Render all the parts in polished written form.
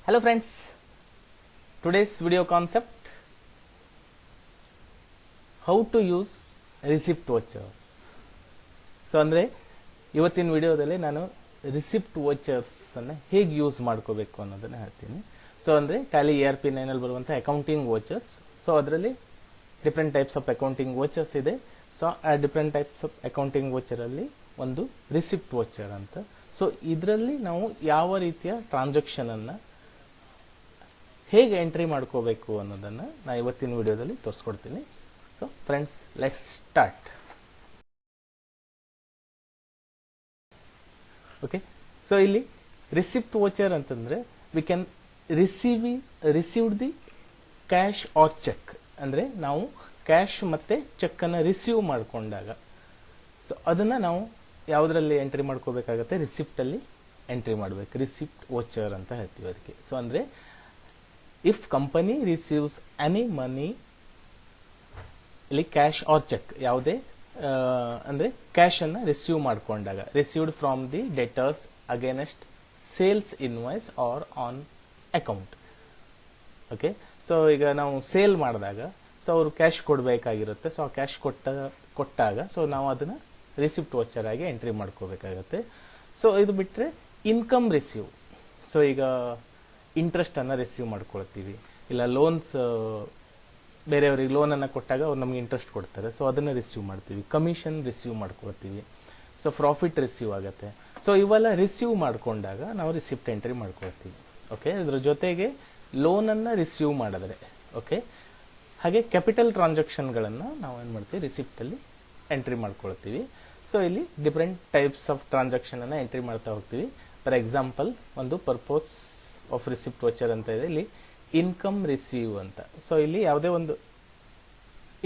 Hello friends, today's video concept, how to use receipt voucher. So ಅಂದರೆ ಇವತ್ತಿನ ವಿಡಿಯೋದಲ್ಲಿ ನಾನು ರಿಸಿಪ್ಟ್ ವೋಚರ್ಸ್ ಅನ್ನು ಹೇಗೆ ಯೂಸ್ ಮಾಡ್ಕೋಬೇಕು ಅನ್ನೋದನ್ನ ಹೇಳ್ತೀನಿ. ಸೊ ಅಂದರೆ ಟ್ಯಾಲಿ ERP-9 ಅಲ್ಲಿ ಬರುವಂಥ ಅಕೌಂಟಿಂಗ್ ವೋಚರ್ಸ್. ಸೊ ಅದರಲ್ಲಿ different types of accounting vouchers ಇದೆ. ಸೊ ಆ different types of accounting voucher ಅಲ್ಲಿ ಒಂದು ರಿಸಿಪ್ಟ್ ವೋಚರ್ ಅಂತ. ಸೊ ಇದರಲ್ಲಿ ನಾವು ಯಾವ ರೀತಿಯ ಟ್ರಾನ್ಸಾಕ್ಷನ್ ಅನ್ನ ಹೇಗೆ ಎಂಟ್ರಿ ಮಾಡ್ಕೋಬೇಕು ಅನ್ನೋದನ್ನ ನಾನು ಇವತ್ತಿನ ವಿಡಿಯೋದಲ್ಲಿ ತೋರಿಸ್ಕೊಡ್ತೀನಿ. So friends, let's start. Okay, so ಇಲ್ಲಿ ರಿಸಿಪ್ಟ್ ವೋಚರ್ ಅಂತಂದ್ರೆ we can receive the cash or cheque. ಅಂದ್ರೆ ನಾವು ಕ್ಯಾಶ್ ಮತ್ತೆ ಚೆಕ್ ಅನ್ನ ರಿಸೀವ್ ಮಾಡ್ಕೊಂಡಾಗ ಸೊ ಅದನ್ನ ನಾವು ಯಾವುದರಲ್ಲಿ ಎಂಟ್ರಿ ಮಾಡ್ಕೋಬೇಕಾಗತ್ತೆ? ರಿಸಿಪ್ಟ್ ಅಲ್ಲಿ ಎಂಟ್ರಿ ಮಾಡಬೇಕು. ರಿಸಿಪ್ಟ್ ವೋಚರ್ ಅಂತ ಹೇಳ್ತೀವಿ ಅದಕ್ಕೆ. ಸೊ ಅಂದ್ರೆ if company receives any money, ಇಲ್ಲಿ ಕ್ಯಾಶ್ ಆರ್ ಚೆಕ್ ಯಾವುದೇ ಅಂದ್ರೆ ಕ್ಯಾಶ್ ಅನ್ನ ರಿಸೀವ್ ಮಾಡ್ಕೊಂಡಾಗ, received from the debtors against sales invoice or on account. Okay, so ಈಗ ನಾವು ಸೇಲ್ ಮಾಡಿದಾಗ ಸೊ ಅವರು ಕ್ಯಾಶ್ ಕೊಡಬೇಕಾಗಿರುತ್ತೆ. ಸೊ ಆ ಕ್ಯಾಶ್ ಕೊಟ್ಟಾಗ ಸೊ ನಾವು ಅದನ್ನ ರಿಸಿಪ್ಟ್ ವೋಚರ್ ಆಗಿ ಎಂಟ್ರಿ ಮಾಡ್ಕೋಬೇಕಾಗತ್ತೆ. ಸೊ ಇದು ಬಿಟ್ರೆ ಇನ್ಕಮ್ ರಿಸೀವ್. ಸೊ ಈಗ ಇಂಟ್ರೆಸ್ಟ್ ಅನ್ನ ರಿಸೀವ್ ಮಾಡ್ಕೊಳ್ತೀವಿ, ಇಲ್ಲ ಲೋನ್ಸ್ ಬೇರೆಯವರಿಗೆ ಲೋನ್ ಅನ್ನ ಕೊಟ್ಟಾಗ ಅವ್ರು ನಮ್ಗೆ ಇಂಟ್ರೆಸ್ಟ್ ಕೊಡ್ತಾರೆ. ಸೊ ಅದನ್ನ ರಿಸೀವ್ ಮಾಡ್ತೀವಿ. ಕಮಿಷನ್ ರಿಸೀವ್ ಮಾಡ್ಕೊಳ್ತೀವಿ. ಸೊ ಪ್ರಾಫಿಟ್ ರಿಸೀವ್ ಆಗುತ್ತೆ. ಸೊ ಇವೆಲ್ಲ ರಿಸೀವ್ ಮಾಡ್ಕೊಂಡಾಗ ನಾವು ರಿಸಿಪ್ಟ್ ಎಂಟ್ರಿ ಮಾಡ್ಕೊಳ್ತೀವಿ. ಓಕೆ, ಇದ್ರ ಜೊತೆಗೆ ಲೋನ್ ಅನ್ನ ರಿಸೀವ್ ಮಾಡಿದ್ರೆ, ಓಕೆ, ಹಾಗೆ ಕ್ಯಾಪಿಟಲ್ ಟ್ರಾನ್ಸಾಕ್ಷನ್ ಗಳನ್ನ ನಾವು ಏನ್ ಮಾಡ್ತೀವಿ? ರಿಸಿಪ್ಟ್ ಅಲ್ಲಿ ಎಂಟ್ರಿ ಮಾಡ್ಕೊಳ್ತೀವಿ. ಸೊ ಇಲ್ಲಿ ಡಿಫರೆಂಟ್ ಟೈಪ್ಸ್ ಆಫ್ ಟ್ರಾನ್ಸಾಕ್ಷನ್ ಅನ್ನ ಎಂಟ್ರಿ ಮಾಡ್ತಾ ಹೋಗ್ತೀವಿ. ಫಾರ್ ಎಕ್ಸಾಂಪಲ್, ಒಂದು ಪರ್ಪೋಸ್ ಆಫ್ ರಿಸಿಪ್ಟ್ ವೋಚರ್ ಅಂತ ಇದೆ, ಇಲ್ಲಿ ಇನ್ಕಮ್ ರಿಸೀವ್ ಅಂತ. ಸೊ ಇಲ್ಲಿ ಯಾವುದೇ ಒಂದು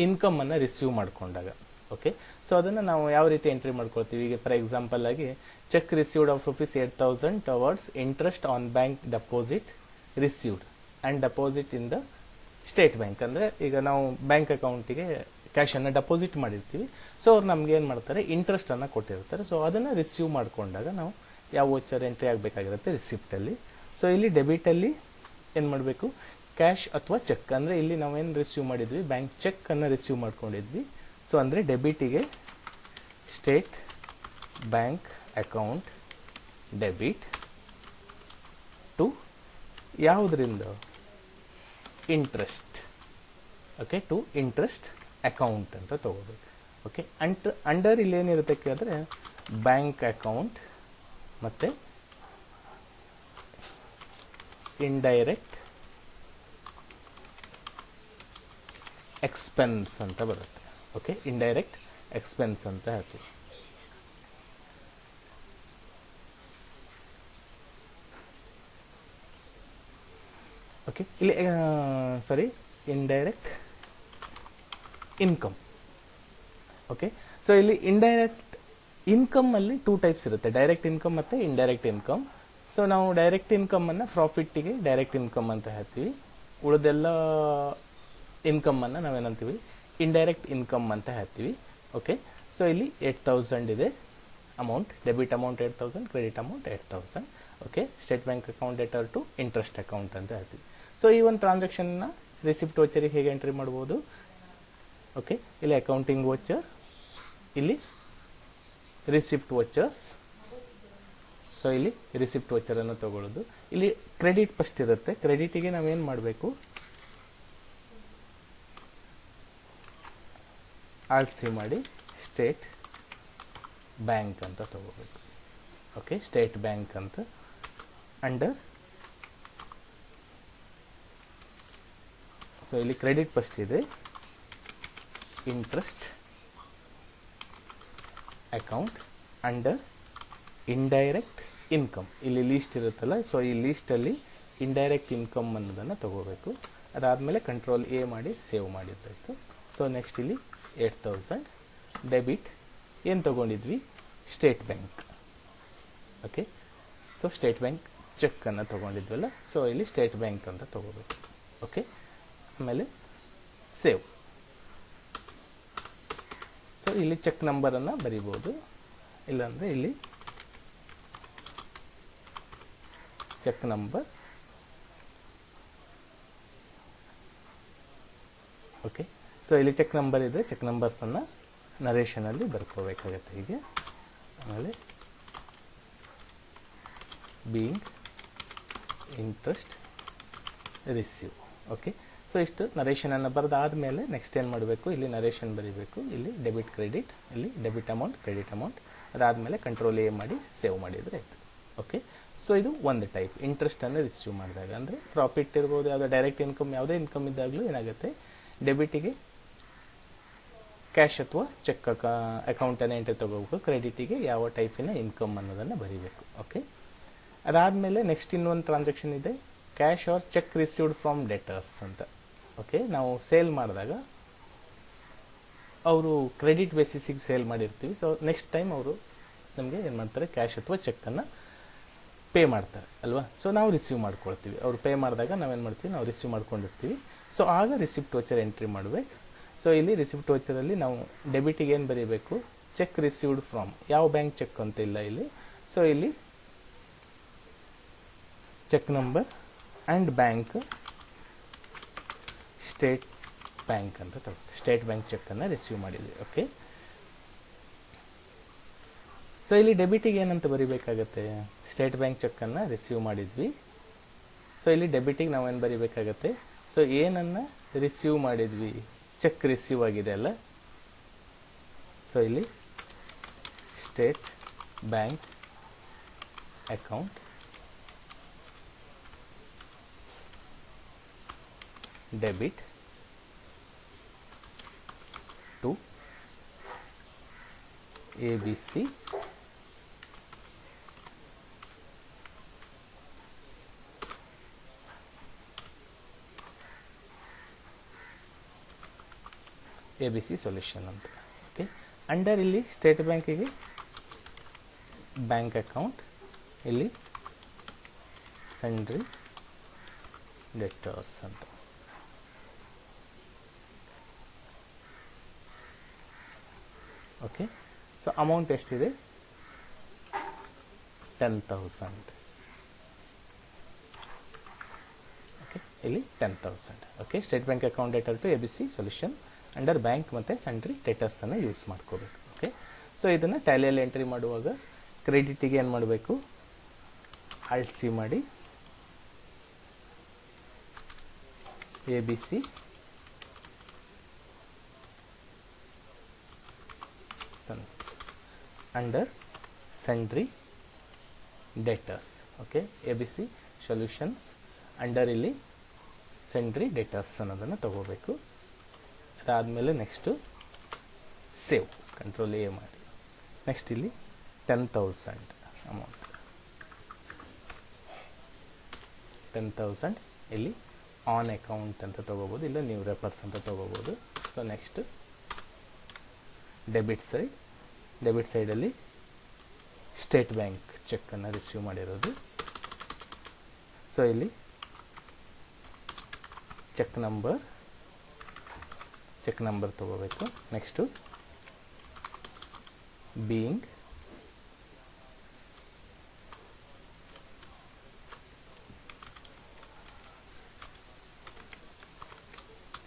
ಇನ್ಕಮ್ ಅನ್ನ ರಿಸೀವ್ ಮಾಡ್ಕೊಂಡಾಗ, ಓಕೆ, ಸೊ ಅದನ್ನ ನಾವು ಯಾವ ರೀತಿ ಎಂಟ್ರಿ ಮಾಡ್ಕೊಳ್ತೀವಿ? ಈಗ ಫಾರ್ ಎಕ್ಸಾಂಪಲ್ ಆಗಿ cheque received of ₹8,000 towards interest on bank deposit received and deposit in the State Bank. ಅಂದ್ರೆ ಈಗ ನಾವು ಬ್ಯಾಂಕ್ ಅಕೌಂಟಿಗೆ ಕ್ಯಾಶ್ ಅನ್ನ ಡೆಪಾಸಿಟ್ ಮಾಡಿರ್ತೀವಿ. ಸೊ ಅವ್ರು ನಮ್ಗೆ ಏನ್ ಮಾಡ್ತಾರೆ? ಇಂಟ್ರೆಸ್ಟ್ ಅನ್ನ ಕೊಟ್ಟಿರ್ತಾರೆ. ಸೊ ಅದನ್ನ ರಿಸೀವ್ ಮಾಡ್ಕೊಂಡಾಗ ನಾವು ಯಾವ ವೋಚರ್ ಎಂಟ್ರಿ ಆಗಬೇಕಾಗಿರುತ್ತೆ? ರಿಸಿಪ್ಟ್ ಅಲ್ಲಿ. ಸೊ ಇಲ್ಲಿ ಡೆಬಿಟ್ ಅಲ್ಲಿ ಏನ್ ಮಾಡಬೇಕು? ಕ್ಯಾಶ್ ಅಥವಾ ಚೆಕ್. ಅಂದ್ರೆ ಇಲ್ಲಿ ನಾವೇನ್ ರಿಸೀವ್ ಮಾಡಿದ್ವಿ? ಬ್ಯಾಂಕ್ ಚೆಕ್ ಅನ್ನ ರಿಸೀವ್ ಮಾಡ್ಕೊಂಡಿದ್ವಿ. ಸೊ ಅಂದ್ರೆ ಡೆಬಿಟಿಗೆ state bank account debit to ಯಾವುದರಿಂದ? Interest. Okay, to interest account ಅಂತ ತಗೋಬೇಕು. ಓಕೆ, ಅಂಡರ್ ಇಲ್ಲಿ ಏನಿರುತ್ತೆ ಕೇಳಿದ್ರೆ ಬ್ಯಾಂಕ್ ಅಕೌಂಟ್ ಮತ್ತೆ ಇಂಡೈರೆಕ್ಟ್ ಎಕ್ಸ್ಪೆನ್ಸ್ ಅಂತ ಬರುತ್ತೆ. ಓಕೆ, ಇಂಡೈರೆಕ್ಟ್ ಎಕ್ಸ್ಪೆನ್ಸ್ ಅಂತ ಹೇಳ್ತೀವಿ. ಓಕೆ, ಇಲ್ಲಿ sorry, indirect income. Okay, so ಇಲ್ಲಿ ಇಂಡೈರೆಕ್ಟ್ ಇನ್ಕಮ್ ಅಲ್ಲಿ ಟೂ ಟೈಪ್ಸ್ ಇರುತ್ತೆ, ಡೈರೆಕ್ಟ್ ಇನ್ಕಮ್ ಮತ್ತೆ ಇಂಡೈರೆಕ್ಟ್ ಇನ್ಕಮ್. ಸೊ ನಾವು ಡೈರೆಕ್ಟ್ ಇನ್ಕಮ್ ಅನ್ನ ಪ್ರಾಫಿಟ್ಗೆ ಡೈರೆಕ್ಟ್ ಇನ್ಕಮ್ ಅಂತ ಹೇಳ್ತೀವಿ. ಉಳಿದೆಲ್ಲ ಇನ್ಕಮ್ ಅನ್ನ ನಾವೇನಂತೀವಿ? ಇಂಡೈರೆಕ್ಟ್ ಇನ್ಕಮ್ ಅಂತ ಹೇಳ್ತೀವಿ. ಓಕೆ, ಸೊ ಇಲ್ಲಿ 8,000 ಇದೆ amount, debit amount 8,000, credit amount 8,000. Okay, state bank account debtor to interest account ಅಂತ ಹೇಳ್ತೀವಿ. ಸೊ ಈ ಒಂದು ಟ್ರಾನ್ಸಾಕ್ಷನ್ ನ ರಿಸಿಪ್ಟ್ ವೋಚರಿಗೆ ಹೇಗೆ ಎಂಟ್ರಿ ಮಾಡಬಹುದು? ಓಕೆ, ಇಲ್ಲಿ ಅಕೌಂಟಿಂಗ್ ವೋಚರ್, ಇಲ್ಲಿ ರಿಸಿಪ್ಟ್ ವೋಚರ್ಸ್. ಸೊ ಇಲ್ಲಿ ರಿಸಿಪ್ಟ್ ವೋಚರ್ ಅನ್ನು ತಗೊಳ್ಳೋದು. ಇಲ್ಲಿ ಕ್ರೆಡಿಟ್ ಫಸ್ಟ್ ಇರುತ್ತೆ. ಕ್ರೆಡಿಟಿಗೆ ನಾವೇನ್ ಮಾಡಬೇಕು? ಆಲ್ಟ್ ಸಿ ಮಾಡಿ ಸ್ಟೇಟ್ ಬ್ಯಾಂಕ್ ಅಂತ ತಗೋಬೇಕು. ಓಕೆ, ಸ್ಟೇಟ್ ಬ್ಯಾಂಕ್ ಅಂತ ಅಂಡರ್. ಸೊ ಇಲ್ಲಿ ಕ್ರೆಡಿಟ್ ಫಸ್ಟ್ ಇದೆ, interest account under indirect income. ಇಲ್ಲಿ ಲೀಸ್ಟ್ ಇರುತ್ತಲ್ಲ, ಸೊ ಈ ಲೀಸ್ಟ್ ಅಲ್ಲಿ ಇಂಡೈರೆಕ್ಟ್ ಇನ್ಕಮ್ ಅನ್ನೋದನ್ನ ತಗೋಬೇಕು. ಅದಾದ್ಮೇಲೆ ಕಂಟ್ರೋಲ್ ಎ ಮಾಡಿ ಸೇವ್ ಮಾಡಿರ್ಬೇಕು. ಸೊ ನೆಕ್ಸ್ಟ್ ಇಲ್ಲಿ 8,000 ಡೆಬಿಟ್ ಏನ್ ತಗೊಂಡಿದ್ವಿ? State bank. Okay, so State Bank cheque ಅನ್ನ ತಗೊಂಡಿದ್ವಲ್ಲ, ಸೊ ಇಲ್ಲಿ ಸ್ಟೇಟ್ ಬ್ಯಾಂಕ್ ಅಂತ ತಗೋಬೇಕು. ಓಕೆ, ಆಮೇಲೆ ಸೇವ್. ಸೊ ಇಲ್ಲಿ ಚೆಕ್ ನಂಬರ್ ಅನ್ನ ಬರೀಬಹುದು, ಇಲ್ಲಾಂದ್ರೆ ಇಲ್ಲಿ ಚೆಕ್ ನಂಬರ್ ಓಕೆ. ಸೊ ಇಲ್ಲಿ ಚೆಕ್ ನಂಬರ್ ಇದೆ, ಚೆಕ್ ನಂಬರ್ಸನ್ನು ನರೇಷನಲ್ಲಿ ಬರ್ಕೋಬೇಕಾಗತ್ತೆ ಹೀಗೆ. ಆಮೇಲೆ being interest receive. Okay. So ಇಷ್ಟು ನರೇಷನನ್ನು ಬರೆದಾದಮೇಲೆ ನೆಕ್ಸ್ಟ್ ಏನು ಮಾಡಬೇಕು, ಇಲ್ಲಿ ನರೇಷನ್ ಬರೀಬೇಕು, ಇಲ್ಲಿ ಡೆಬಿಟ್ ಕ್ರೆಡಿಟ್, ಇಲ್ಲಿ ಡೆಬಿಟ್ ಅಮೌಂಟ್ ಕ್ರೆಡಿಟ್ ಅಮೌಂಟ್, ಅದಾದಮೇಲೆ ಕಂಟ್ರೋಲ್ ಎ ಮಾಡಿ ಸೇವ್ ಮಾಡಿದರೆ ಆಯಿತು. ಓಕೆ. ಸೊ ಇದು ಒಂದು ಟೈಪ್ ಇಂಟ್ರೆಸ್ಟನ್ನು ರಿಸೀವ್ ಮಾಡಿದಾಗ, ಅಂದರೆ ಪ್ರಾಫಿಟ್ ಇರ್ಬೋದು, ಯಾವುದೋ ಡೈರೆಕ್ಟ್ ಇನ್ಕಮ್, ಯಾವುದೇ ಇನ್ಕಮ್ ಇದ್ದಾಗಲೂ ಏನಾಗುತ್ತೆ, ಡೆಬಿಟಿಗೆ ಕ್ಯಾಶ್ ಅಥವಾ ಚೆಕ್ ಅಕೌಂಟನ್ನು ಎಂಟ್ರಿ ತೊಗೋಬೇಕು, ಕ್ರೆಡಿಟಿಗೆ ಯಾವ ಟೈಪಿನ ಇನ್ಕಮ್ ಅನ್ನೋದನ್ನು ಬರೀಬೇಕು. ಓಕೆ. ಅದಾದಮೇಲೆ ನೆಕ್ಸ್ಟ್ ಇನ್ನೊಂದು ಟ್ರಾನ್ಸಾಕ್ಷನ್ ಇದೆ, cash or cheque received from debtors ಅಂತ. ಓಕೆ. ನಾವು ಸೇಲ್ ಮಾಡಿದಾಗ ಅವರು ಕ್ರೆಡಿಟ್ ಬೇಸಿಸಿಗೆ ಸೇಲ್ ಮಾಡಿರ್ತೀವಿ. ಸೊ ನೆಕ್ಸ್ಟ್ ಟೈಮ್ ಅವರು ನಮಗೆ ಏನು ಮಾಡ್ತಾರೆ, ಕ್ಯಾಶ್ ಅಥವಾ ಚೆಕ್ಕನ್ನು ಪೇ ಮಾಡ್ತಾರೆ ಅಲ್ವಾ. ಸೊ ನಾವು ರಿಸೀವ್ ಮಾಡ್ಕೊಳ್ತೀವಿ, ಅವ್ರು ಪೇ ಮಾಡಿದಾಗ ನಾವೇನು ಮಾಡ್ತೀವಿ, ನಾವು ರಿಸೀವ್ ಮಾಡ್ಕೊಂಡಿರ್ತೀವಿ. ಸೊ ಆಗ ರಿಸಿಪ್ಟ್ ವೋಚರ್ ಎಂಟ್ರಿ ಮಾಡಬೇಕು. ಸೊ ಇಲ್ಲಿ ರಿಸಿಪ್ಟ್ ವೋಚರಲ್ಲಿ ನಾವು ಡೆಬಿಟಿಗೆ ಏನು ಬರೀಬೇಕು, ಚೆಕ್ ರಿಸೀವ್ಡ್ ಫ್ರಮ್, ಯಾವ ಬ್ಯಾಂಕ್ ಚೆಕ್ ಅಂತ ಇಲ್ಲ ಇಲ್ಲಿ. ಸೊ ಇಲ್ಲಿ cheque number and bank State bank ಅಂತ ತಗೋ, ಸ್ಟೇಟ್ ಬ್ಯಾಂಕ್ ಚೆಕ್ಕನ್ನು ರಿಸೀವ್ ಮಾಡಿದ್ವಿ. ಓಕೆ. ಸೊ ಇಲ್ಲಿ ಡೆಬಿಟಿಗೆ ಏನಂತ ಬರೀಬೇಕಾಗತ್ತೆ, ಸ್ಟೇಟ್ ಬ್ಯಾಂಕ್ ಚೆಕ್ಕನ್ನು ರಿಸೀವ್ ಮಾಡಿದ್ವಿ. ಸೊ ಇಲ್ಲಿ ಡೆಬಿಟಿಗೆ ನಾವೇನು ಬರೀಬೇಕಾಗತ್ತೆ, ಸೊ ಏನನ್ನು ರಿಸೀವ್ ಮಾಡಿದ್ವಿ, ಚೆಕ್ ರಿಸೀವ್ ಆಗಿದೆ ಅಲ್ಲ. ಸೊ ಇಲ್ಲಿ state bank account debit to ABC solution ಅಂತ. ಓಕೆ. ಅಂಡರ್ ಇಲ್ಲಿ ಸ್ಟೇಟ್ ಬ್ಯಾಂಕಿಗೆ ಬ್ಯಾಂಕ್ ಅಕೌಂಟ್, ಇಲ್ಲಿ ಸೆಂಡ್ರಿ ಡೆಟರ್ಸ್ ಅಂತ. ಓಕೆ. ಸೊ ಅಮೌಂಟ್ ಎಷ್ಟಿದೆ, 10,000. ಓಕೆ. ಇಲ್ಲಿ 10,000. Okay. State bank account debtor to ABC solution under bank ಮತ್ತು ಸೆಂಟ್ರಿ ಡೇಟರ್ಸನ್ನು ಯೂಸ್ ಮಾಡ್ಕೋಬೇಕು. ಓಕೆ. ಸೊ ಇದನ್ನು ಟ್ಯಾಲಿಯಲ್ಲಿ ಎಂಟ್ರಿ ಮಾಡುವಾಗ ಕ್ರೆಡಿಟಿಗೆ ಏನು ಮಾಡಬೇಕು, Alt C ಮಾಡಿ ABC under sentry ಡೇಟರ್ಸ್. Okay. ABC solutions under ಇಲ್ಲಿ ಸೆಂಟ್ರಿ ಡೇಟರ್ಸ್ ಅನ್ನೋದನ್ನು ತಗೋಬೇಕು. ಅದಾದಮೇಲೆ ನೆಕ್ಸ್ಟು ಸೇವ್, ಕಂಟ್ರೋಲ್ ಎ ಮಾಡಿ. ನೆಕ್ಸ್ಟ್ ಇಲ್ಲಿ 10,000 ಅಮೌಂಟ್, 10,000 ಇಲ್ಲಿ ಆನ್ ಅಕೌಂಟ್ ಅಂತ ತಗೋಬೋದು, ಇಲ್ಲ ನೀವು ರೆಫರ್ಸ್ ಅಂತ ತಗೋಬೋದು. ಸೊ ನೆಕ್ಸ್ಟ್ ಡೆಬಿಟ್ ಸೈಡಲ್ಲಿ ಸ್ಟೇಟ್ ಬ್ಯಾಂಕ್ ಚೆಕ್ಕನ್ನು ರಿಸೀವ್ ಮಾಡಿರೋದು. ಸೊ ಇಲ್ಲಿ ಚೆಕ್ ನಂಬರ್ ತಗೋಬೇಕು. Next being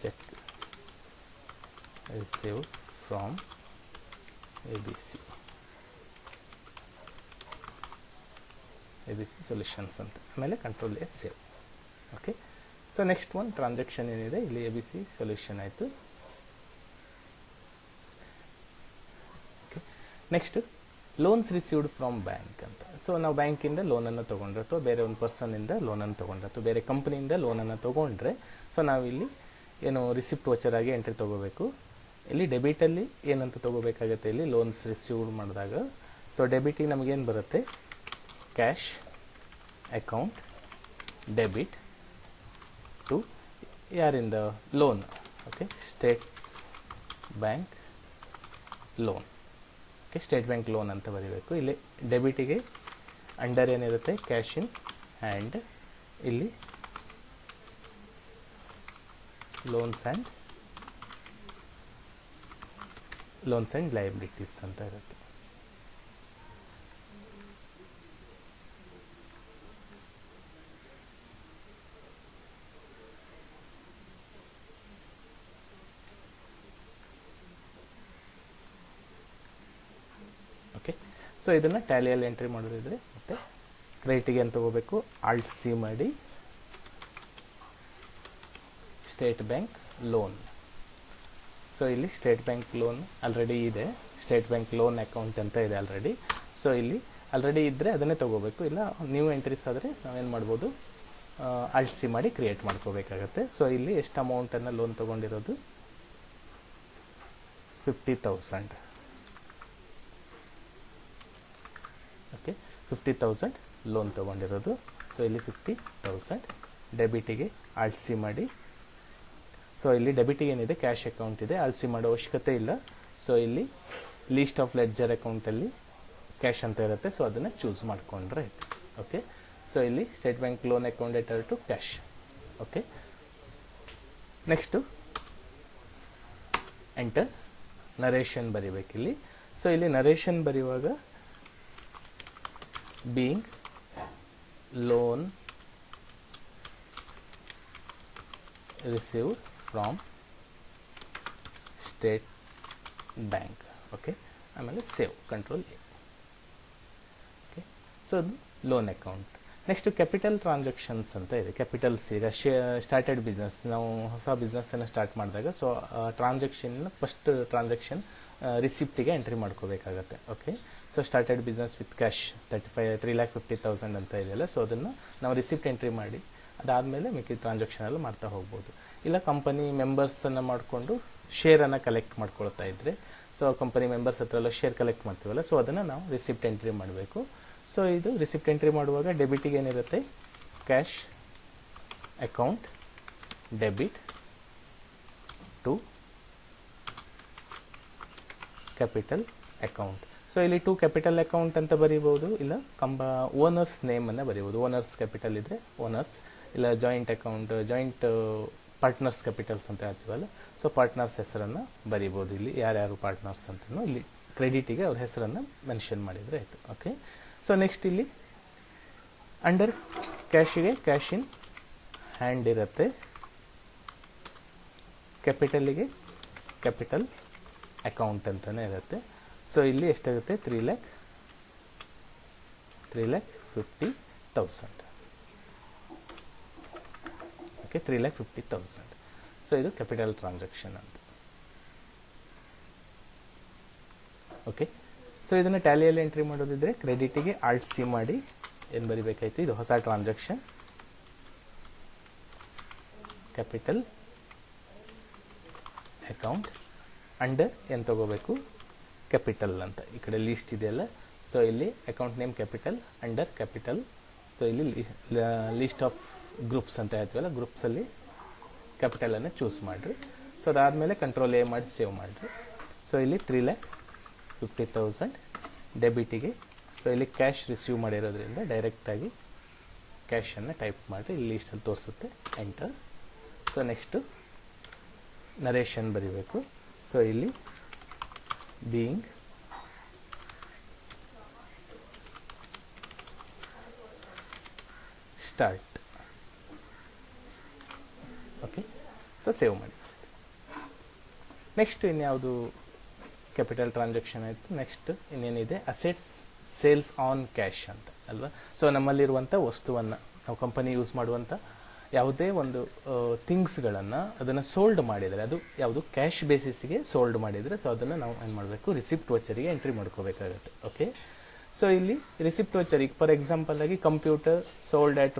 cheque received from ABC solutions ಅಂತ, ಆಮೇಲೆ control A save. Okay. So next ಒಂದು ಟ್ರಾನ್ಸಾಕ್ಷನ್ ಏನಿದೆ, ಇಲ್ಲಿ ABC ಸೊಲ್ಯೂಷನ್ ಆಯಿತು. Okay. Next loans received from bank ಅಂತ. ಸೊ ನಾವು ಬ್ಯಾಂಕಿಂದ ಲೋನನ್ನು ತೊಗೊಂಡ್ರೆ, ಅಥವಾ ಬೇರೆ ಒಂದು ಪರ್ಸನ್ನಿಂದ ಲೋನನ್ನು ತೊಗೊಂಡ್ರೆ, ಅಥವಾ ಬೇರೆ ಕಂಪ್ನಿಯಿಂದ ಲೋನನ್ನು ತೊಗೊಂಡ್ರೆ, ಸೊ ನಾವಿಲ್ಲಿ ಏನು ರಿಸಿಪ್ಟ್ ವೋಚರ್ ಆಗಿ ಎಂಟ್ರಿ ತೊಗೋಬೇಕು. ಇಲ್ಲಿ ಡೆಬಿಟಲ್ಲಿ ಏನಂತ ತೊಗೋಬೇಕಾಗತ್ತೆ, ಇಲ್ಲಿ ಲೋನ್ಸ್ ರಿಸೀವ್ಡ್ ಮಾಡಿದಾಗ. ಸೊ ಡೆಬಿಟಿಗೆ ನಮಗೇನು ಬರುತ್ತೆ, ಕ್ಯಾಶ್ ಅಕೌಂಟ್ ಡೆಬಿಟ್ ಟು ಯಾರಿಂದ, loan. Okay. State bank loan. Okay. State bank loan ಅಂತ ಬರೀಬೇಕು. ಇಲ್ಲಿ ಡೆಬಿಟಿಗೆ ಅಂಡರ್ ಏನಿರುತ್ತೆ, ಕ್ಯಾಶ್ ಇನ್ ಹ್ಯಾಂಡ್, ಇಲ್ಲಿ ಲೋನ್ಸ್ ಆ್ಯಂಡ್ ಲಯಬಿಲಿಟೀಸ್ ಅಂತ ಇರುತ್ತೆ. ಸೊ ಇದನ್ನು ಟ್ಯಾಲಿಯಲ್ಲಿ ಎಂಟ್ರಿ ಮಾಡೋದಿದ್ರೆ ಮತ್ತೆ ಕ್ರೆಡಿಟಿಗೆ ಏನು ತಗೋಬೇಕು, ಆಲ್ಟ್ ಸಿ ಮಾಡಿ ಸ್ಟೇಟ್ ಬ್ಯಾಂಕ್ ಲೋನ್. ಸೊ ಇಲ್ಲಿ ಸ್ಟೇಟ್ ಬ್ಯಾಂಕ್ ಲೋನ್ ಆಲ್ರೆಡಿ ಇದೆ, ಸ್ಟೇಟ್ ಬ್ಯಾಂಕ್ ಲೋನ್ ಅಕೌಂಟ್ ಅಂತ ಇದೆ ಆಲ್ರೆಡಿ. ಸೊ ಇಲ್ಲಿ ಆಲ್ರೆಡಿ ಇದ್ದರೆ ಅದನ್ನೇ ತೊಗೋಬೇಕು, ಇಲ್ಲ ನ್ಯೂ ಎಂಟ್ರೀಸ್ ಆದರೆ ನಾವೇನು ಮಾಡ್ಬೋದು, ಆಲ್ಟ್ ಸಿ ಮಾಡಿ ಕ್ರಿಯೇಟ್ ಮಾಡ್ಕೋಬೇಕಾಗತ್ತೆ. ಸೊ ಇಲ್ಲಿ ಎಷ್ಟು ಅಮೌಂಟನ್ನು ಲೋನ್ ತೊಗೊಂಡಿರೋದು, 50,000. ಓಕೆ, 50,000 ಲೋನ್ ತೊಗೊಂಡಿರೋದು. ಸೊ ಇಲ್ಲಿ 50,000 ಡೆಬಿಟಿಗೆ ಆಲ್ಟ್ ಸಿ ಮಾಡಿ. ಸೊ ಇಲ್ಲಿ ಡೆಬಿಟಿಗೆ ಏನಿದೆ, ಕ್ಯಾಶ್ ಅಕೌಂಟ್ ಇದೆ, ಆಲ್ಟ್ ಸಿ ಮಾಡೋ ಅವಶ್ಯಕತೆ ಇಲ್ಲ. ಸೊ ಇಲ್ಲಿ ಲೀಸ್ಟ್ ಆಫ್ ಲೆಡ್ಜರ್ ಅಕೌಂಟಲ್ಲಿ ಕ್ಯಾಶ್ ಅಂತ ಇರುತ್ತೆ, ಸೊ ಅದನ್ನು ಚೂಸ್ ಮಾಡಿಕೊಂಡ್ರೆ ಆಯಿತು. ಓಕೆ, ಸೊ ಇಲ್ಲಿ state bank loan account enter to cash. Okay, next enter narration ಬರಿಬೇಕಿಲ್ಲಿ. ಸೊ ಇಲ್ಲಿ ನರೇಷನ್ ಬರೆಯುವಾಗ being loan received from state bank. Okay, ಆಮೇಲೆ save, control A. Okay, so ಅದು loan account. Next capital transactions ಅಂತ ಇದೆ. Capitals ಈಗ started business, ನಾವು ಹೊಸ ಬಿಸ್ನೆಸ್ಸನ್ನು ಸ್ಟಾರ್ಟ್ ಮಾಡಿದಾಗ ಸೊ ಟ್ರಾನ್ಸಾಕ್ಷನ್ ಫಸ್ಟ್ ಟ್ರಾನ್ಸಾಕ್ಷನ್ ರಿಸಿಪ್ಟಿಗೆ ಎಂಟ್ರಿ ಮಾಡ್ಕೋಬೇಕಾಗತ್ತೆ. Okay, so started business with cash 3,50,000 ಅಂತ ಇದೆಯಲ್ಲ, ಸೊ ಅದನ್ನು ನಾವು ರಿಸಿಪ್ಟ್ ಎಂಟ್ರಿ ಮಾಡಿ ಅದಾದಮೇಲೆ ಮಿಕ್ಕಿದ ಟ್ರಾನ್ಸಾಕ್ಷನ್ ಎಲ್ಲ ಮಾಡ್ತಾ ಹೋಗ್ಬೋದು. ಇಲ್ಲ ಕಂಪನಿ ಮೆಂಬರ್ಸನ್ನು ಮಾಡಿಕೊಂಡು ಶೇರನ್ನು ಕಲೆಕ್ಟ್ ಮಾಡ್ಕೊಳ್ತಾ ಇದ್ದರೆ, ಸೊ ಕಂಪನಿ ಮೆಂಬರ್ಸ್ ಹತ್ರ ಎಲ್ಲ ಶೇರ್ ಕಲೆಕ್ಟ್ ಮಾಡ್ತೀವಲ್ಲ, ಸೊ ಅದನ್ನು ನಾವು ರಿಸಿಪ್ಟ್ ಎಂಟ್ರಿ ಮಾಡಬೇಕು. ಸೊ ಇದು ರಿಸಿಪ್ಟ್ ಎಂಟ್ರಿ ಮಾಡುವಾಗ ಡೆಬಿಟಿಗೆ ಏನಿರುತ್ತೆ, cash account debit to capital account. So ಇಲ್ಲಿ ಟು ಕ್ಯಾಪಿಟಲ್ ಅಕೌಂಟ್ ಅಂತ ಬರೀಬಹುದು, ಇಲ್ಲ ಓನರ್ಸ್ ನೇಮನ್ನು ಬರೀಬಹುದು. ಓನರ್ಸ್ ಕ್ಯಾಪಿಟಲ್ ಇದ್ದರೆ ಓನರ್ಸ್, ಇಲ್ಲ joint account, joint partners capitals ಅಂತ ಹೇಳ್ತೀವಲ್ಲ, ಸೊ ಪಾರ್ಟ್ನರ್ಸ್ ಹೆಸರನ್ನು ಬರೀಬೋದು. ಇಲ್ಲಿ ಯಾರ್ಯಾರು ಪಾರ್ಟ್ನರ್ಸ್ ಅಂತಲೂ ಇಲ್ಲಿ ಕ್ರೆಡಿಟಿಗೆ ಅವ್ರ ಹೆಸರನ್ನು ಮೆನ್ಷನ್ ಮಾಡಿದರೆ ಆಯಿತು. ಓಕೆ, ಸೊ ನೆಕ್ಸ್ಟ್ ಇಲ್ಲಿ ಅಂಡರ್ ಕ್ಯಾಶಿಗೆ ಕ್ಯಾಶ್ ಇನ್ ಹ್ಯಾಂಡ್ ಇರುತ್ತೆ, ಕ್ಯಾಪಿಟಲಿಗೆ ಕ್ಯಾಪಿಟಲ್ ಅಕೌಂಟ್ ಅಂತಲೇ ಇರುತ್ತೆ. ಸೊ ಇಲ್ಲಿ ಎಷ್ಟಾಗುತ್ತೆ, 3,50,000. ಓಕೆ, 3,50,000. ಸೊ ಇದು ಕ್ಯಾಪಿಟಲ್ ಟ್ರಾನ್ಸಾಕ್ಷನ್ ಅಂತ. ಓಕೆ, ಸೊ ಇದನ್ನು ಟ್ಯಾಲಿಯಲ್ಲಿ ಎಂಟ್ರಿ ಮಾಡೋದಿದ್ರೆ ಕ್ರೆಡಿಟಿಗೆ ಆಲ್ಟ್ ಸಿ ಮಾಡಿ ಏನು ಬರಿಬೇಕಾಯ್ತು, ಇದು ಹೊಸ ಟ್ರಾನ್ಸಾಕ್ಷನ್, ಕ್ಯಾಪಿಟಲ್ ಅಕೌಂಟ್ ಅಂಡರ್ ಏನು ತಗೋಬೇಕು, ಕ್ಯಾಪಿಟಲ್ ಅಂತ. ಈ ಕಡೆ ಲೀಸ್ಟ್ ಇದೆಯಲ್ಲ, ಸೊ ಇಲ್ಲಿ account name capital, under capital. So ಇಲ್ಲಿ ಲೀಸ್ಟ್ ಆಫ್ ಗ್ರೂಪ್ಸ್ ಅಂತ ಹೇಳ್ತೀವಲ್ಲ, ಗ್ರೂಪ್ಸಲ್ಲಿ ಕ್ಯಾಪಿಟಲನ್ನು ಚೂಸ್ ಮಾಡಿರಿ. ಸೊ ಅದಾದಮೇಲೆ ಕಂಟ್ರೋಲ್ ಎ ಮಾಡಿ ಸೇವ್ ಮಾಡಿರಿ. ಸೊ ಇಲ್ಲಿ 3,50,000 ಡೆಬಿಟಿಗೆ. ಸೊ ಇಲ್ಲಿ ಕ್ಯಾಶ್ ರಿಸೀವ್ ಮಾಡಿರೋದ್ರಿಂದ ಡೈರೆಕ್ಟಾಗಿ ಕ್ಯಾಶನ್ನು ಟೈಪ್ ಮಾಡಿರಿ, ಇಲ್ಲಿ ಲೀಸ್ಟಲ್ಲಿ ತೋರಿಸುತ್ತೆ, ಎಂಟರ್. ಸೊ ನೆಕ್ಸ್ಟು ನರೇಷನ್ ಬರೀಬೇಕು. ಸೊ ಇಲ್ಲಿ being start. Okay, so save ಮಾಡಿ. ನೆಕ್ಸ್ಟ್ ಇನ್ಯಾವುದು ಕ್ಯಾಪಿಟಲ್ ಟ್ರಾನ್ಸಾಕ್ಷನ್ ಆಯಿತು. ನೆಕ್ಸ್ಟ್ ಇನ್ನೇನಿದೆ, ಅಸೆಟ್ಸ್ ಸೇಲ್ಸ್ ಆನ್ ಕ್ಯಾಶ್ ಅಂತ ಅಲ್ವಾ. ಸೊ ನಮ್ಮಲ್ಲಿರುವಂಥ ವಸ್ತುವನ್ನು, ನಾವು ಕಂಪನಿ ಯೂಸ್ ಮಾಡುವಂಥ ಯಾವುದೇ ಒಂದು ಥಿಂಗ್ಸ್ಗಳನ್ನು ಅದನ್ನು ಸೋಲ್ಡ್ ಮಾಡಿದರೆ, ಅದು ಯಾವುದು ಕ್ಯಾಶ್ ಬೇಸಿಸ್ಗೆ ಸೋಲ್ಡ್ ಮಾಡಿದರೆ, ಸೊ ಅದನ್ನು ನಾವು ಏನು ಮಾಡಬೇಕು, ರಿಸಿಪ್ಟ್ ವೋಚರಿಗೆ ಎಂಟ್ರಿ ಮಾಡ್ಕೋಬೇಕಾಗತ್ತೆ. ಓಕೆ, ಸೊ ಇಲ್ಲಿ ರಿಸಿಪ್ಟ್ ವೋಚರಿಗೆ ಫಾರ್ ಎಕ್ಸಾಂಪಲ್ ಆಗಿ computer sold at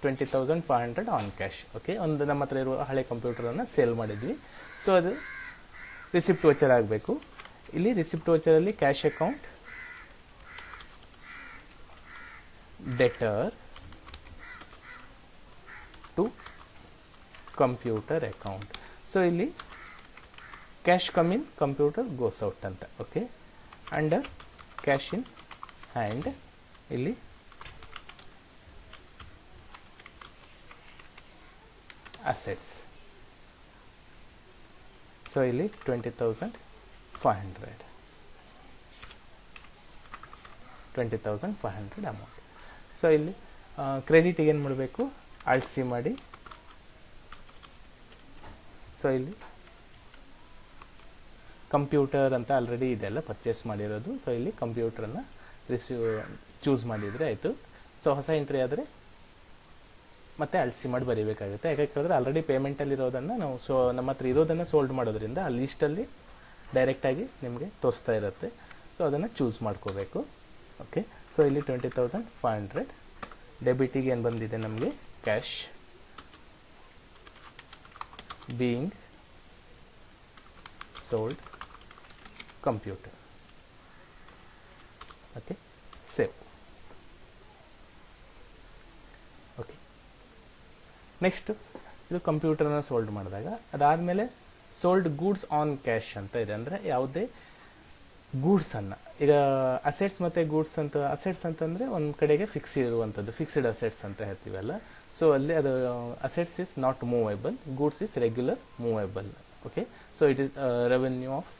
₹20,500 on cash. Okay, ಒಂದು ನಮ್ಮ ಹತ್ರ ಇರುವ ಹಳೆ ಕಂಪ್ಯೂಟರನ್ನು ಸೇಲ್ ಮಾಡಿದ್ವಿ, ಸೊ ಅದು ರಿಸಿಪ್ಟ್ ವೋಚರ್ ಆಗಬೇಕು. ಇಲ್ಲಿ ರಿಸಿಪ್ಟ್ ವೋಚರಲ್ಲಿ cash account debtor to computer account. So ಇಲ್ಲಿ cash come in, computer goes out ಅಂತ. Okay, under cash in hand ಇಲ್ಲಿ ಅಸೆಟ್ಸ್. ಸೊ ಇಲ್ಲಿ 20,500 ಅಮೌಂಟ್. ಸೊ ಇಲ್ಲಿ ಕ್ರೆಡಿಟಿಗೆ ಏನು ಮಾಡಬೇಕು, ಆಲ್ಟ್ ಸಿ ಮಾಡಿ. ಸೊ ಇಲ್ಲಿ ಕಂಪ್ಯೂಟರ್ ಅಂತ ಆಲ್ರೆಡಿ ಇದೆಲ್ಲ ಪರ್ಚೇಸ್ ಮಾಡಿರೋದು. ಸೊ ಇಲ್ಲಿ ಕಂಪ್ಯೂಟರ್ನ ಚೂಸ್ ಮಾಡಿದರೆ ಆಯಿತು. ಸೊ ಹೊಸ ಎಂಟ್ರಿ ಆದರೆ ಮತ್ತೆ ಅಳಿಸಿ ಮಾಡಿ ಬರೀಬೇಕಾಗುತ್ತೆ. ಯಾಕೆ ಕೇಳಿದ್ರೆ ಆಲ್ರೆಡಿ ಪೇಮೆಂಟಲ್ಲಿ ಇರೋದನ್ನು ನಾವು ನಮ್ಮ ಹತ್ರ ಇರೋದನ್ನು ಸೋಲ್ಡ್ ಮಾಡೋದ್ರಿಂದ ಆ ಲೀಸ್ಟಲ್ಲಿ ಡೈರೆಕ್ಟಾಗಿ ನಿಮಗೆ ತೋರಿಸ್ತಾ ಇರುತ್ತೆ. ಸೊ ಅದನ್ನು ಚೂಸ್ ಮಾಡ್ಕೋಬೇಕು. ಓಕೆ, ಸೊ ಇಲ್ಲಿ 20,500 ಡೆಬಿಟಿಗೆ ಏನು ಬಂದಿದೆ ನಮಗೆ cash being sold computer. Okay, save. Okay, next ಇದು ಕಂಪ್ಯೂಟರ್ನ ಸೋಲ್ಡ್ ಮಾಡಿದಾಗ ಅದಾದಮೇಲೆ ಸೋಲ್ಡ್ ಗೂಡ್ಸ್ ಆನ್ ಕ್ಯಾಶ್ ಅಂತ ಇದೆ. ಅಂದರೆ ಯಾವುದೇ ಗೂಡ್ಸನ್ನು, ಈಗ ಅಸೆಟ್ಸ್ ಮತ್ತು ಗೂಡ್ಸ್ ಅಂತ, ಅಸೆಟ್ಸ್ ಅಂತಂದರೆ ಒಂದು ಕಡೆಗೆ ಫಿಕ್ಸ್ ಇರುವಂಥದ್ದು, ಫಿಕ್ಸ್ಡ್ ಅಸೆಟ್ಸ್ ಅಂತ ಹೇಳ್ತೀವಲ್ಲ. ಸೊ ಅಲ್ಲಿ ಅದು assets is not movable, goods is regular movable. Okay, so it is revenue of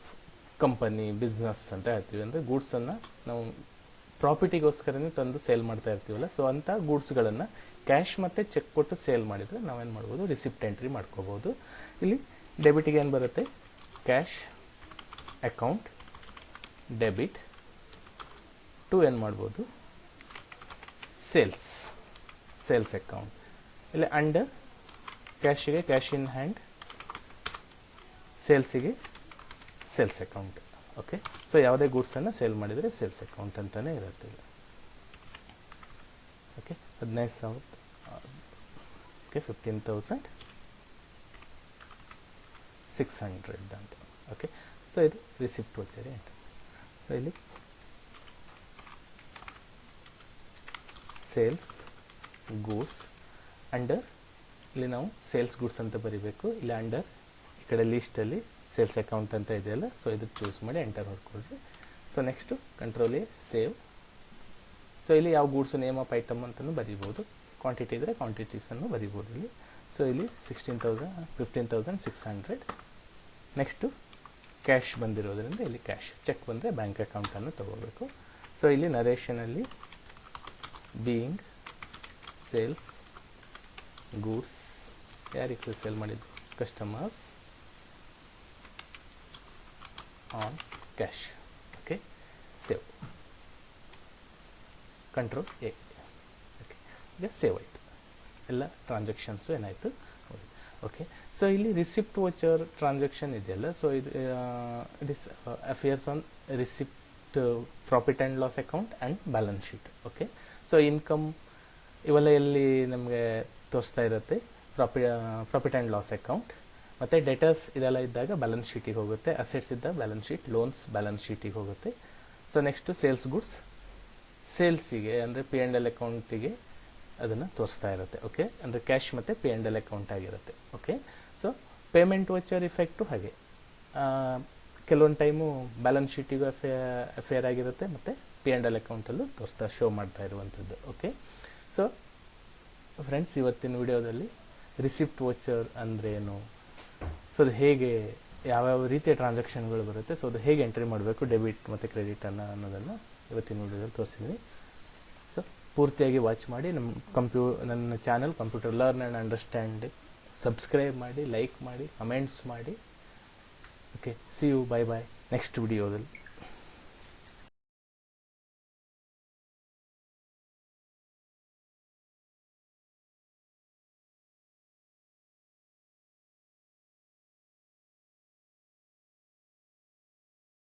company, business ಅಂತ ಹೇಳ್ತೀವಿ. ಅಂದರೆ ಗೂಡ್ಸನ್ನು ನಾವು ಪ್ರಾಫಿಟಿಗೋಸ್ಕರನೇ ತಂದು ಸೇಲ್ ಮಾಡ್ತಾ ಇರ್ತೀವಲ್ಲ. ಸೊ ಅಂಥ ಗೂಡ್ಸ್ಗಳನ್ನು ಕ್ಯಾಶ್ ಮತ್ತು ಚೆಕ್ ಕೊಟ್ಟು ಸೇಲ್ ಮಾಡಿದರೆ ನಾವೇನು ಮಾಡ್ಬೋದು, ರಿಸಿಪ್ಟ್ ಎಂಟ್ರಿ ಮಾಡ್ಕೋಬೋದು. ಇಲ್ಲಿ ಡೆಬಿಟಿಗೆ ಏನು ಬರುತ್ತೆ, ಕ್ಯಾಶ್ ಅಕೌಂಟ್ ಡೆಬಿಟ್ ಟು ಏನು ಮಾಡ್ಬೋದು, ಸೇಲ್ಸ್ ಅಕೌಂಟ್. ಇಲ್ಲಿ ಅಂಡರ್ ಕ್ಯಾಶಿಗೆ ಕ್ಯಾಶ್ ಇನ್ ಹ್ಯಾಂಡ್, ಸೇಲ್ಸಿಗೆ ಸೇಲ್ಸ್ ಅಕೌಂಟ್. ಓಕೆ, ಸೊ ಯಾವುದೇ ಗೂಡ್ಸನ್ನು ಸೇಲ್ ಮಾಡಿದರೆ ಸೇಲ್ಸ್ ಅಕೌಂಟ್ ಅಂತಲೇ ಇರುತ್ತೆ. ಓಕೆ, 15,000. ಓಕೆ, 15,600 ಅಂತ. ಓಕೆ, ಸೊ ಇದು ರಿಸಿಪ್ಟ್ ವೋಚರ್ ಎಂಟ್ರಿ. ಸೊ ಇಲ್ಲಿ ಸೇಲ್ಸ್ ಗೂಡ್ಸ್ ಅಂಡರ್, ಇಲ್ಲಿ ನಾವು ಸೇಲ್ಸ್ ಗೂಡ್ಸ್ ಅಂತ ಬರೀಬೇಕು. ಇಲ್ಲಿ ಅಂಡರ್ ಈ ಕಡೆ ಲೀಸ್ಟಲ್ಲಿ ಸೇಲ್ಸ್ ಅಕೌಂಟ್ ಅಂತ ಇದೆಯಲ್ಲ. ಸೊ ಇದು ಚೂಸ್ ಮಾಡಿ ಎಂಟರ್ ಹೊಡ್ಕೊಳ್ರಿ. So next control A, save. So ಇಲ್ಲಿ ಯಾವ ಗೂಡ್ಸು, ನೇಮ್ ಆಫ್ ಐಟಮ್ ಅಂತಲೂ ಬರೀಬೋದು. ಕ್ವಾಂಟಿಟಿ ಇದ್ದರೆ ಕ್ವಾಂಟಿಟೀಸನ್ನು ಬರೀಬೋದು ಇಲ್ಲಿ. ಸೊ ಇಲ್ಲಿ 15,600. ನೆಕ್ಸ್ಟು ಕ್ಯಾಶ್ ಬಂದಿರೋದ್ರಿಂದ ಇಲ್ಲಿ ಕ್ಯಾಶ್, ಚೆಕ್ ಬಂದರೆ ಬ್ಯಾಂಕ್ ಅಕೌಂಟನ್ನು ತೊಗೋಬೇಕು. ಸೊ ಇಲ್ಲಿ ನರೇಷನಲ್ಲಿ ಬೀಯಿಂಗ್ ಸೇಲ್ಸ್ ಗೂಡ್ಸ್, ಯಾರಿಗೆ ಸೇಲ್ ಮಾಡಿದ್ದು, customers on cash. Okay, save. Control A. Okay, ಈಗ ಸೇವ್ ಆಯಿತು, ಎಲ್ಲ ಟ್ರಾನ್ಸಾಕ್ಷನ್ಸು ಏನಾಯಿತು. ಓಕೆ, ಸೊ ಇಲ್ಲಿ ರಿಸಿಪ್ಟ್ ವೋಚರ್ ಟ್ರಾನ್ಸಾಕ್ಷನ್ ಇದೆಯಲ್ಲ. ಸೊ ಇದು it is affairs on receipt, profit and loss account and balance sheet. Okay, so income ಇವೆಲ್ಲ ಎಲ್ಲಿ ನಮಗೆ ತೋರಿಸ್ತಾ ಇರುತ್ತೆ, ಪ್ರಾಫಿಟ್ ಆ್ಯಂಡ್ ಲಾಸ್ ಅಕೌಂಟ್. ಮತ್ತು ಡೆಟರ್ಸ್ ಇದೆಲ್ಲ ಇದ್ದಾಗ ಬ್ಯಾಲೆನ್ಸ್ ಶೀಟಿಗೆ ಹೋಗುತ್ತೆ, ಅಸೆಟ್ಸ್ ಇದ್ದಾಗ ಬ್ಯಾಲೆನ್ಸ್ ಶೀಟ್, ಲೋನ್ಸ್ ಬ್ಯಾಲೆನ್ಸ್ ಶೀಟಿಗೆ ಹೋಗುತ್ತೆ. ಸೊ ನೆಕ್ಸ್ಟು ಸೇಲ್ಸ್ ಗುಡ್ಸ್ ಸೇಲ್ಸಿಗೆ ಅಂದರೆ ಪಿ ಆ್ಯಂಡ್ ಎಲ್ ಅಕೌಂಟಿಗೆ ಅದನ್ನು ತೋರಿಸ್ತಾ ಇರುತ್ತೆ. ಓಕೆ, ಅಂದರೆ ಕ್ಯಾಶ್ ಮತ್ತು ಪಿ ಆ್ಯಂಡ್ ಎಲ್ ಅಕೌಂಟ್ ಆಗಿರುತ್ತೆ. Okay, so payment voucher effect ಹಾಗೆ ಕೆಲವೊಂದು ಟೈಮು ಬ್ಯಾಲೆನ್ಸ್ ಶೀಟಿಗೂ ಅಫೇರ್ ಆಗಿರುತ್ತೆ ಮತ್ತು ಪಿ ಆ್ಯಂಡ್ ಎಲ್ ಅಕೌಂಟಲ್ಲೂ ಶೋ ಮಾಡ್ತಾ ಇರುವಂಥದ್ದು. ಓಕೆ, ಸೊ ಫ್ರೆಂಡ್ಸ್, ಇವತ್ತಿನ ವಿಡಿಯೋದಲ್ಲಿ ರಿಸಿಪ್ಟ್ ವೋಚರ್ ಅಂದ್ರೇನು, ಸೊ ಅದು ಹೇಗೆ, ಯಾವ್ಯಾವ ರೀತಿಯ ಟ್ರಾನ್ಸಾಕ್ಷನ್ಗಳು ಬರುತ್ತೆ, ಸೊ ಅದು ಹೇಗೆ ಎಂಟ್ರಿ ಮಾಡಬೇಕು ಡೆಬಿಟ್ ಮತ್ತು ಕ್ರೆಡಿಟನ್ನು ಅನ್ನೋದನ್ನು ಇವತ್ತಿನ ವಿಡಿಯೋದಲ್ಲಿ ತೋರಿಸಿದ್ದೀನಿ. ಸೊ ಪೂರ್ತಿಯಾಗಿ ವಾಚ್ ಮಾಡಿ. ನನ್ನ channel computer learn and understand subscribe ಮಾಡಿ, ಲೈಕ್ ಮಾಡಿ, ಕಮೆಂಟ್ಸ್ ಮಾಡಿ. Okay, see you, bye bye next ವಿಡಿಯೋದಲ್ಲಿ.